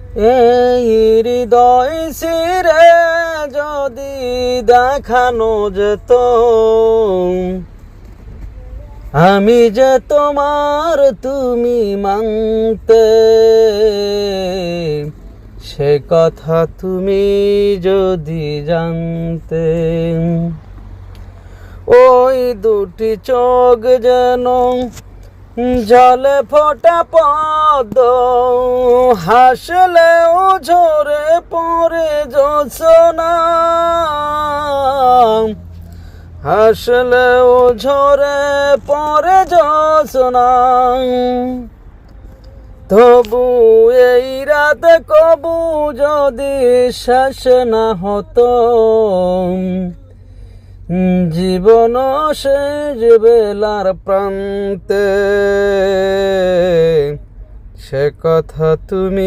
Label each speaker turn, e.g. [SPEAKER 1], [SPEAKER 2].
[SPEAKER 1] এই হৃদয় ছিঁড়ে যদি দেখানো যেত আমি যে তোমার তুমি মানতে, সে কথা তুমি যদি জানতে। ওই দুটি চোখ যেন জলে ফোটা পদ্ম, হাসলেও ঝরে পড়ে জোছনা, হাসলেও ঝরে পড়ে জোছনা। তবু এই রাত কবু যদি শেষ না হতো, জীবন শেষ বেলার প্রান্তে, সে কথা তুমি